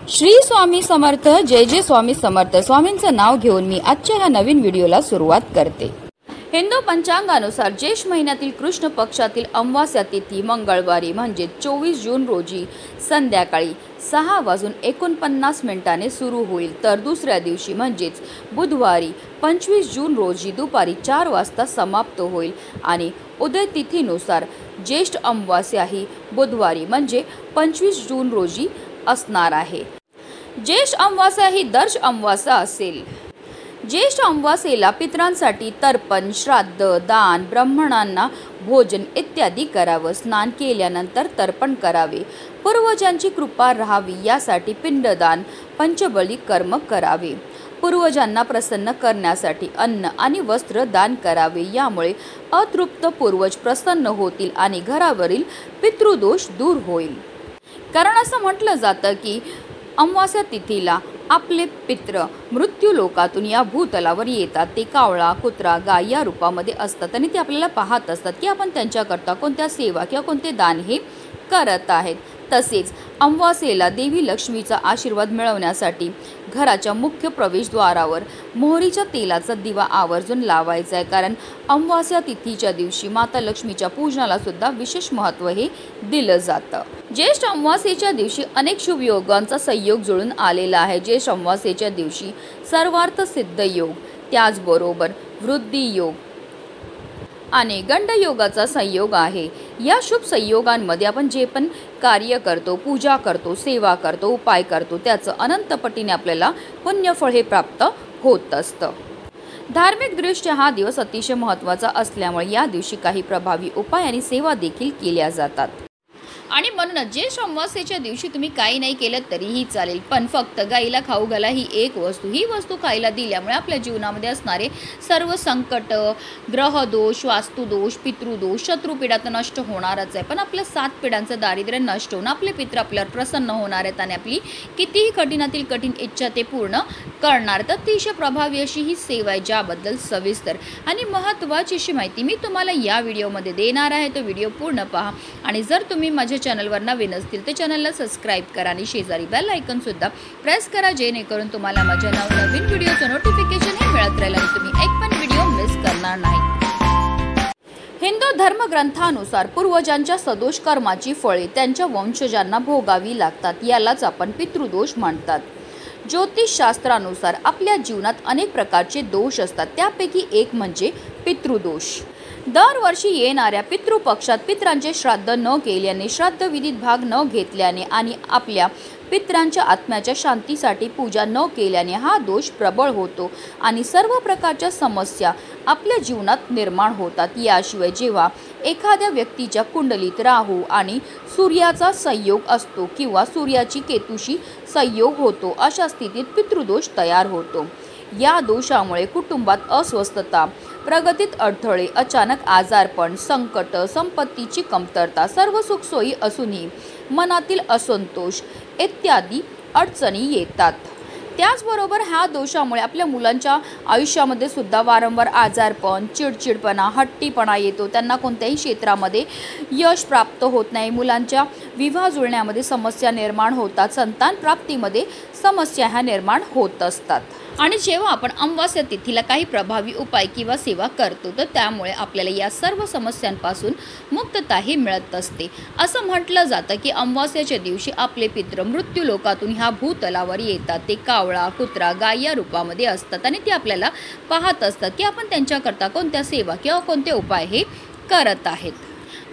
श्री स्वामी समर्थ। जय जय स्वामी समर्थ। स्वामींचं नाव घेऊन मी आजच्या ह्या नवीन व्हिडिओला सुरुवात करते। हिंदू पंचांगानुसार ज्येष्ठ महिन्यातील कृष्ण पक्षातील अमावास्या तिथी मंगळवारी म्हणजे 24 जून रोजी संध्याकाळी 6:49 सुरू होईल, तर दुसऱ्या दिवशी म्हणजेच बुधवारी 25 जून रोजी दुपारी 4 वाजता समाप्त होईल आणि उदय तिथीनुसार ज्येष्ठ अमावास्या ही बुधवारी म्हणजे 25 जून रोजी असणार आहे। ज्येष्ठ अमावास्या ही दर्श अमावास्या असेल। ज्येष्ठ अमावास्येला पितरांसाठी तर्पण, श्राद्ध, दान, ब्राह्मणांना भोजन इत्यादी करावं। स्नान केल्यानंतर तर्पण करावे, पूर्वजांची कृपा राहावी यासाठी पिंडदान, पंचबली कर्म करावे, पूर्वजांना प्रसन्न करण्यासाठी अन्न आणि वस्त्र दान करावे। यामुळे अतृप्त पूर्वज प्रसन्न होतील आणि घरावरील पितृदोष दूर होईल। कारण असं म्हटलं जातं की अमावास्या तिथीला आपले पित्र मृत्यू लोकातून या भूतलावर येतात। ते कावळा, कुत्रा, गाय या रूपामध्ये असतात आणि ते आपल्याला पाहत असतात की आपण त्यांच्याकरता कोणत्या सेवा किंवा कोणते दान हे करत आहेत। तसेच अमावास्येला देवी लक्ष्मीचा आशीर्वाद मिळवण्यासाठी घराच्या मुख्य प्रवेशद्वारावर मोहरीच्या तेलाचा दिवा आवर्जून लावायचा आहे। कारण अमावास्या तिथीच्या दिवशी माता लक्ष्मीच्या पूजनाला सुद्धा विशेष महत्त्व हे दिलं जातं। ज्येष्ठ अमावास्येच्या दिवशी अनेक शुभ योगांचा संयोग जुळून आलेला आहे। ज्येष्ठ अमावास्येच्या दिवशी सर्वार्थ सिद्ध योग, त्याचबरोबर वृद्धी योग आणि गंड योगाचा संयोग आहे। या शुभ संयोगांमध्ये आपण जे पण कार्य करतो, पूजा करतो, सेवा करतो, उपाय करतो त्याचं अनंतपटीने आपल्याला पुण्यफळ हे प्राप्त होत असतं। धार्मिकदृष्ट्या हा दिवस अतिशय महत्त्वाचा असल्यामुळे या दिवशी काही प्रभावी उपाय आणि सेवा देखील केल्या जातात। आणि म्हणूनच ज्येष्ठ अमावास्येच्या दिवशी तुम्ही काही नाही केलं तरीही चालेल, पण फक्त गाईला खाऊ घाला ही एक वस्तू। ही वस्तू खायला दिल्यामुळे आपल्या जीवनामध्ये असणारे सर्व संकट, ग्रहदोष, वास्तुदोष, पितृदोष, शत्रुपीडा तर नष्ट होणारच आहे, पण आपल्या 7 पिढ्यांचं दारिद्र्य नष्ट होऊन आपले पित्र आपल्यावर प्रसन्न होणार आहेत आणि आपली कितीही कठीणातील कठीण इच्छा ते पूर्ण करणार। तर अतिशय प्रभावी अशी ही सेवा आहे, ज्याबद्दल सविस्तर आणि महत्त्वाची अशी माहिती मी तुम्हाला या व्हिडिओमध्ये देणार आहे। तो व्हिडिओ पूर्ण पहा आणि जर तुम्ही माझ्या चॅनलवर नवीन असतील तर चॅनलला सबस्क्राईब करा आणि शेजारी बेल आयकॉन सुद्धा प्रेस करा, जेणेकरून तुम्हाला माझ्या नवीन व्हिडिओचं नोटिफिकेशन हे मिळत राहील आणि तुम्ही एक पण व्हिडिओ मिस करणार नाही। हिंदू धर्मग्रंथानुसार पूर्वजांच्या सदोष कर्माची फळे त्यांच्या वंशजांना भोगावी लागतात, यालाच आपण पितृदोष म्हणतात। ज्योतिषशास्त्रानुसार आपल्या जीवनात अनेक प्रकारचे दोष असतात, त्यापैकी एक म्हणजे पितृदोष। दरवर्षी येणाऱ्या पितृपक्षात पितरांचे श्राद्ध न केल्याने, श्राद्धविधीत भाग न घेतल्याने आणि आपल्या पितरांच्या आत्म्याच्या शांतीसाठी पूजा न केल्याने हा दोष प्रबळ होतो आणि सर्व प्रकारच्या समस्या आपल्या जीवनात निर्माण होतात। याशिवाय जेव्हा एखाद्या व्यक्तीच्या कुंडलीत राहू आणि सूर्याचा संयोग असतो किंवा सूर्याची केतूशी संयोग होतो, अशा स्थितीत पितृदोष तयार होतो। या दोषामुळे कुटुंबात अस्वस्थता, प्रगतीत अडथळे, अचानक आजारपण, संकट, संपत्तीची कमतरता, सर्व सुखसोयी असूनही मनातील असंतोष इत्यादी अडचणी येतात। त्याचबरोबर ह्या दोषामुळे आपल्या मुलांच्या आयुष्यामध्ये सुद्धा वारंवार आजारपण, चिडचिडपणा, हट्टीपणा येतो। त्यांना कोणत्याही क्षेत्रामध्ये यश प्राप्त होत नाही। मुलांच्या विवाह जुळण्यामध्ये समस्या निर्माण होतात, संतान प्राप्तीमध्ये समस्या ह्या निर्माण होत असतात। आणि जेव्हा आपण अमावास्या तिथीला काही प्रभावी उपाय किंवा सेवा करतो तर त्यामुळे आपल्याला या सर्व समस्यांपासून मुक्तता ही मिळत असते। असं म्हटलं जातं की अमावास्याच्या दिवशी आपले पित्र मृत्यू लोकातून ह्या भूतलावर येतात। ते कावळा, कुत्रा, गाय या रूपामध्ये असतात आणि ते आपल्याला पाहत असतात की आपण त्यांच्याकरता कोणत्या सेवा किंवा कोणते उपाय हे करत आहेत।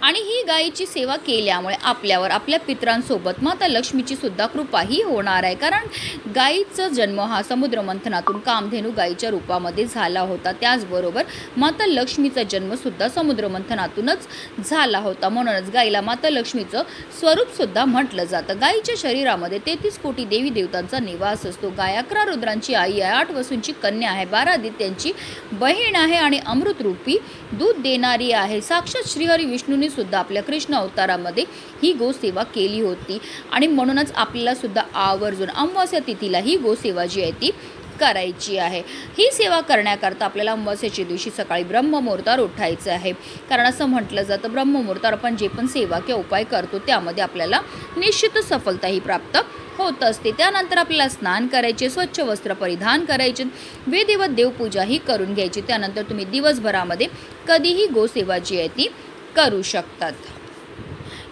आणि ही गायीची सेवा केल्यामुळे आपल्यावर आपल्या पितरांसोबत माता लक्ष्मीची सुद्धा कृपा ही होणार आहे। कारण गायीचा जन्म हा समुद्र मंथनातून कामधेनू गायीच्या रूपामध्ये झाला होता, त्याचबरोबर माता लक्ष्मीचा जन्मसुद्धा समुद्र मंथनातूनच झाला होता। म्हणूनच गायीला माता लक्ष्मीचं स्वरूपसुद्धा म्हटलं जातं। गायीच्या शरीरामध्ये 33 कोटी देवी देवतांचा निवास असतो। गाय 11 रुद्रांची आई आहे, 8 वसूंची कन्या आहे, 12 आदित्यांची बहीण आहे आणि अमृतरूपी दूध देणारी आहे। साक्षात श्रीहरी विष्णूने सुद्धा आपल्या कृष्ण अवतारामध्ये ही गोसेवा केली होती आणि म्हणूनच आपल्याला सुद्धा आवर्जून अमावास्या तिथीला ही गोसेवा जी आहे ती करायची आहे। ही सेवा करण्याकरता आपल्याला अमावस्येच्या दिवशी सकाळी ब्रह्ममुहूर्तावर उठायचं आहे, कारण असं म्हटलं जातं ब्रह्ममुहूर्तावर आपण जे पण सेवा किंवा उपाय करतो त्यामध्ये आपल्याला निश्चितच सफलताही प्राप्त होत असते। त्यानंतर आपल्याला स्नान करायचे, स्वच्छ वस्त्र परिधान करायचे, विधिवत देवपूजाही करून घ्यायची। त्यानंतर तुम्ही दिवसभरामध्ये कधीही गोसेवा जी आहे ती करू शकतात।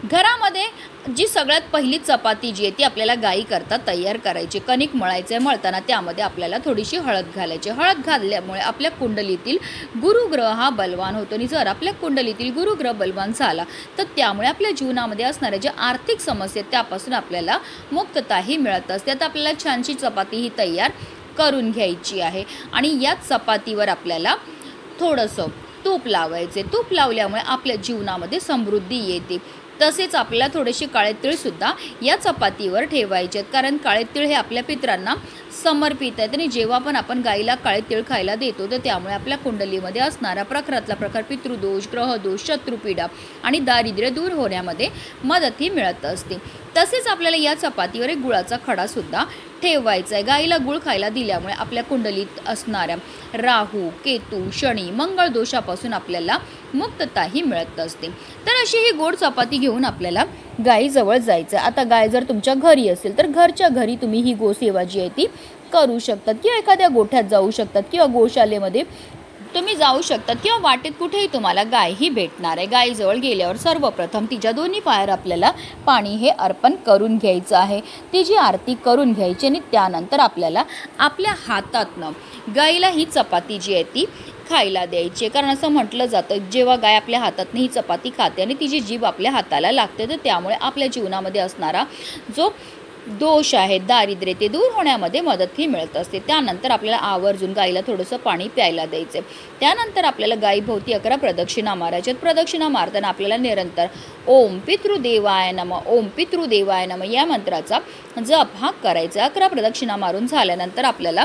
घरामध्ये जी सगळ्यात पहिली चपाती जी आहे ती आपल्याला गाई करता तयार करायची। कणिक मळायचं आहे, मळताना त्यामध्ये आपल्याला थोडीशी हळद घालायची। हळद घातल्यामुळे आपल्या कुंडलीतील गुरुग्रह हा बलवान होतो आणि जर आपल्या कुंडलीतील गुरुग्रह बलवान झाला तर त्यामुळे आपल्या जीवनामध्ये असणाऱ्या ज्या आर्थिक समस्या त्यापासून आपल्याला मुक्तताही मिळत असते। आता आपल्याला छानशी चपाती ही तयार करून घ्यायची आहे आणि या चपातीवर आपल्याला थोडंसं तूप लावायचे। तूप लावल्यामुळे आपल्या जीवनामध्ये समृद्धी येते। तसेच आपल्याला थोडेसे काळे तीळसुद्धा या चपातीवर ठेवायचे आहेत, कारण काळे तीळ हे आपल्या पितरांना समर्पित आहेत आणि जेव्हा पण आपण गाईला काळे तीळ खायला देतो तर त्यामुळे आपल्या कुंडलीमध्ये असणारा प्रखरातला प्रकार पितृदोष, ग्रहदोष, शत्रुपीडा आणि दारिद्र्य दूर होण्यामध्ये मदतही मिळत असते। तसेच आपल्याला या चपातीवर एक गुळाचा खडासुद्धा ठेवायचा आहे। गाईला गुळ खायला दिल्यामुळे आपल्या कुंडलीत असणाऱ्या राहू, केतू, शनी, मंगळ दोषापासून आपल्याला मुक्तताही मिळत असते। तर अशी ही गोड चपाती घेऊन आपल्याला गाईजवळ जायचं। आता गाय जर तुमच्या घरी असेल तर घरच्या घरी तुम्ही ही गोसेवा जी आहे ती करू शकतात किंवा एखाद्या गोठ्यात जाऊ शकतात किंवा गोशालेमध्ये तुम्ही जाऊ शकतात किंवा वाटेत कुठेही तुम्हाला गाय ही भेटणार आहे। गायीजवळ गेल्यावर सर्वप्रथम तिच्या दोन्ही पायावर आपल्याला पाणी हे अर्पण करून घ्यायचं आहे, तिची आरती करून घ्यायची आणि त्यानंतर आपल्याला आपल्या हातातनं गाईला ही चपाती जी आहे ती खायला द्यायची। कारण असं म्हटलं जातं जेव्हा गाय आपल्या हातातनं ही चपाती खाते आणि तिची जीभ आपल्या हाताला लागते तर त्यामुळे आपल्या जीवनामध्ये असणारा जो दोष आहे, दारिद्र्य, ते दूर होण्यामध्ये मदतही मिळत असते। त्यानंतर आपल्याला आवर्जून गाईला थोडंसं पाणी प्यायला द्यायचं। त्यानंतर आपल्याला गाईभोवती 11 प्रदक्षिणा मारायच्यात। प्रदक्षिणा मारताना आपल्याला निरंतर ओम पितृदेवाय नमः, ओम पितृदेवाय नमः या मंत्राचा जप हा करायचा। 11 प्रदक्षिणा मारून झाल्यानंतर आपल्याला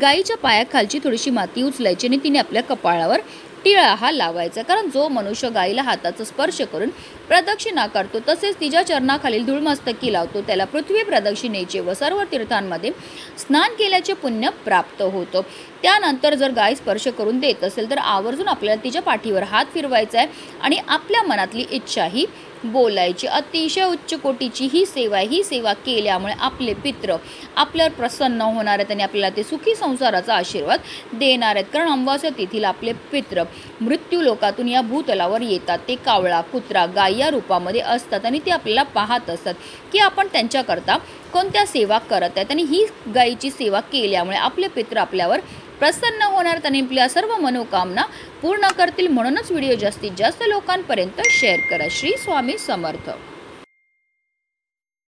गाईच्या पायाखालची थोडीशी माती उचलायची आणि तिने आपल्या कपाळावर टिळा हा लावायचा, कारण जो मनुष्य गाईला हाताचा स्पर्श करून प्रदक्षिणा करतो तसेच तिच्या चरणाखालील धूळमस्तकी लावतो त्याला पृथ्वी प्रदक्षिणेचे व सर्व तीर्थांमध्ये स्नान केल्याचे पुण्य प्राप्त होतो। त्यानंतर जर गाय स्पर्श करून देत असेल तर आवर्जून आपल्याला तिच्या पाठीवर हात फिरवायचा आहे आणि आपल्या मनातली इच्छाही बोलायची। अतिशय उच्च कोटीची ही सेवा केल्यामुळे आपले पित्र आपल्यावर प्रसन्न होणार आहेत आणि आपल्याला ते सुखी संसाराचा आशीर्वाद देणार आहेत। कारण अमावस्या तिथीला आपले पित्र मृत्यू लोकातून या भूतलावर येतात। ते कावळा, कुत्रा, गाय या रूपामध्ये असतात आणि ते आपल्याला पाहत असतात की आपण त्यांच्याकरता कोणत्या सेवा करत आहेत आणि ही गायीची सेवा केल्यामुळे आपले पित्र आपल्यावर प्रसन्न होणार आणि आपल्या सर्व मनोकामना पूर्ण करतील। म्हणूनच व्हिडिओ जास्तीत जास्त लोकांपर्यंत शेअर करा। श्री स्वामी समर्थ।